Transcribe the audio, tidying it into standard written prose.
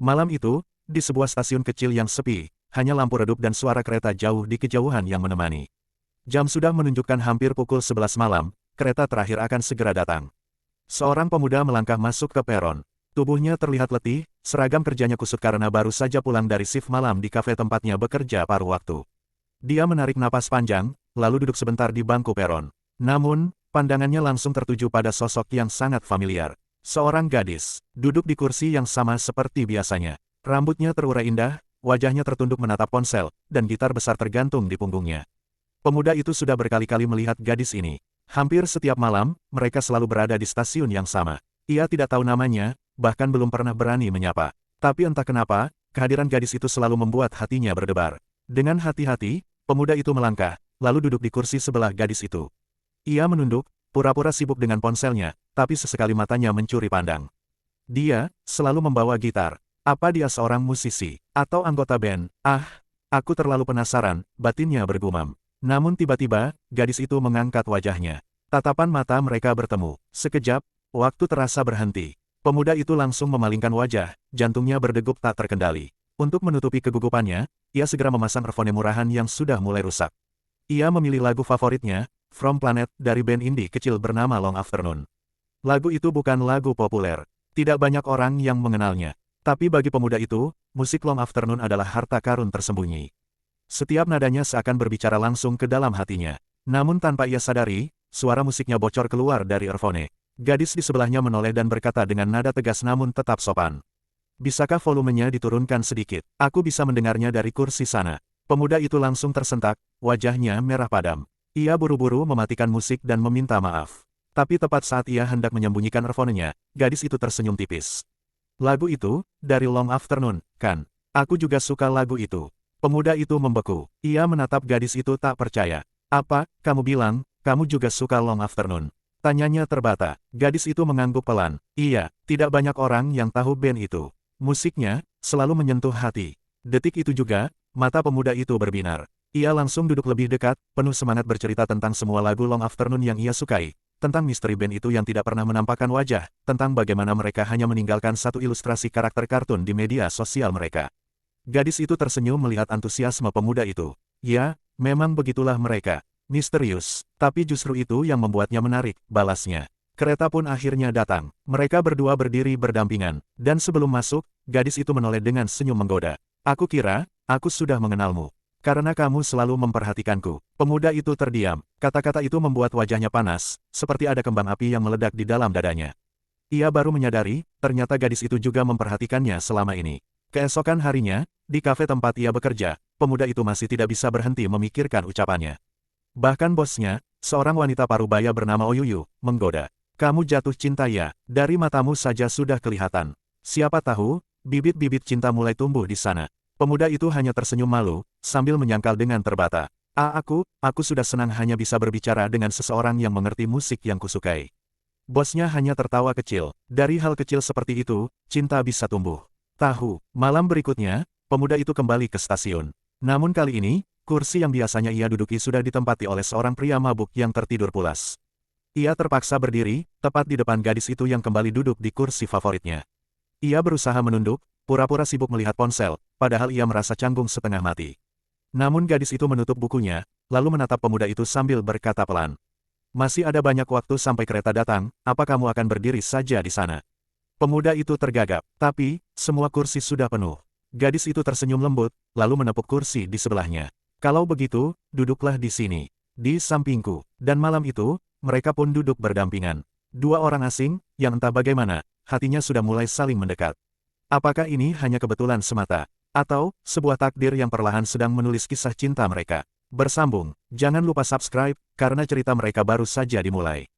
Malam itu, di sebuah stasiun kecil yang sepi, hanya lampu redup dan suara kereta jauh di kejauhan yang menemani. Jam sudah menunjukkan hampir pukul 11 malam, kereta terakhir akan segera datang. Seorang pemuda melangkah masuk ke peron. Tubuhnya terlihat letih, seragam kerjanya kusut karena baru saja pulang dari shift malam di kafe tempatnya bekerja paruh waktu. Dia menarik napas panjang, lalu duduk sebentar di bangku peron. Namun, pandangannya langsung tertuju pada sosok yang sangat familiar. Seorang gadis, duduk di kursi yang sama seperti biasanya. Rambutnya terurai indah, wajahnya tertunduk menatap ponsel, dan gitar besar tergantung di punggungnya. Pemuda itu sudah berkali-kali melihat gadis ini. Hampir setiap malam, mereka selalu berada di stasiun yang sama. Ia tidak tahu namanya, bahkan belum pernah berani menyapa. Tapi entah kenapa, kehadiran gadis itu selalu membuat hatinya berdebar. Dengan hati-hati, pemuda itu melangkah, lalu duduk di kursi sebelah gadis itu. Ia menunduk, pura-pura sibuk dengan ponselnya, tapi sesekali matanya mencuri pandang. Dia selalu membawa gitar. Apa dia seorang musisi atau anggota band? Ah, aku terlalu penasaran, batinnya bergumam. Namun tiba-tiba, gadis itu mengangkat wajahnya. Tatapan mata mereka bertemu. Sekejap, waktu terasa berhenti. Pemuda itu langsung memalingkan wajah, jantungnya berdegup tak terkendali. Untuk menutupi kegugupannya, ia segera memasang earphone murahan yang sudah mulai rusak. Ia memilih lagu favoritnya, From Planet, dari band indie kecil bernama Long Afternoon. Lagu itu bukan lagu populer. Tidak banyak orang yang mengenalnya. Tapi bagi pemuda itu, musik Long Afternoon adalah harta karun tersembunyi. Setiap nadanya seakan berbicara langsung ke dalam hatinya. Namun tanpa ia sadari, suara musiknya bocor keluar dari earphone. Gadis di sebelahnya menoleh dan berkata dengan nada tegas namun tetap sopan. Bisakah volumenya diturunkan sedikit? Aku bisa mendengarnya dari kursi sana. Pemuda itu langsung tersentak, wajahnya merah padam. Ia buru-buru mematikan musik dan meminta maaf. Tapi tepat saat ia hendak menyembunyikan earphone-nya, gadis itu tersenyum tipis. Lagu itu, dari Long Afternoon, kan? Aku juga suka lagu itu. Pemuda itu membeku. Ia menatap gadis itu tak percaya. Apa, kamu bilang, kamu juga suka Long Afternoon? Tanyanya terbata. Gadis itu mengangguk pelan. Iya, tidak banyak orang yang tahu band itu. Musiknya, selalu menyentuh hati. Detik itu juga, mata pemuda itu berbinar. Ia langsung duduk lebih dekat, penuh semangat bercerita tentang semua lagu Long Afternoon yang ia sukai. Tentang misteri band itu yang tidak pernah menampakkan wajah, tentang bagaimana mereka hanya meninggalkan satu ilustrasi karakter kartun di media sosial mereka. Gadis itu tersenyum melihat antusiasme pemuda itu. Ya, memang begitulah mereka. Misterius. Tapi justru itu yang membuatnya menarik, balasnya. Kereta pun akhirnya datang. Mereka berdua berdiri berdampingan. Dan sebelum masuk, gadis itu menoleh dengan senyum menggoda. Aku kira, aku sudah mengenalmu. Karena kamu selalu memperhatikanku. Pemuda itu terdiam. Kata-kata itu membuat wajahnya panas, seperti ada kembang api yang meledak di dalam dadanya. Ia baru menyadari, ternyata gadis itu juga memperhatikannya selama ini. Keesokan harinya, di kafe tempat ia bekerja, pemuda itu masih tidak bisa berhenti memikirkan ucapannya. Bahkan bosnya, seorang wanita parubaya bernama Oyuyu, menggoda. Kamu jatuh cinta ya, dari matamu saja sudah kelihatan. Siapa tahu, bibit-bibit cinta mulai tumbuh di sana. Pemuda itu hanya tersenyum malu, sambil menyangkal dengan terbata. Aku sudah senang hanya bisa berbicara dengan seseorang yang mengerti musik yang kusukai. Bosnya hanya tertawa kecil. Dari hal kecil seperti itu, cinta bisa tumbuh. Malam berikutnya, pemuda itu kembali ke stasiun. Namun kali ini, kursi yang biasanya ia duduki sudah ditempati oleh seorang pria mabuk yang tertidur pulas. Ia terpaksa berdiri, tepat di depan gadis itu yang kembali duduk di kursi favoritnya. Ia berusaha menunduk, pura-pura sibuk melihat ponsel, padahal ia merasa canggung setengah mati. Namun gadis itu menutup bukunya, lalu menatap pemuda itu sambil berkata pelan. Masih ada banyak waktu sampai kereta datang, apa kamu akan berdiri saja di sana? Pemuda itu tergagap, tapi, semua kursi sudah penuh. Gadis itu tersenyum lembut, lalu menepuk kursi di sebelahnya. Kalau begitu, duduklah di sini, di sampingku. Dan malam itu, mereka pun duduk berdampingan. Dua orang asing, yang entah bagaimana, hatinya sudah mulai saling mendekat. Apakah ini hanya kebetulan semata? Atau, sebuah takdir yang perlahan sedang menulis kisah cinta mereka? Bersambung, jangan lupa subscribe, karena cerita mereka baru saja dimulai.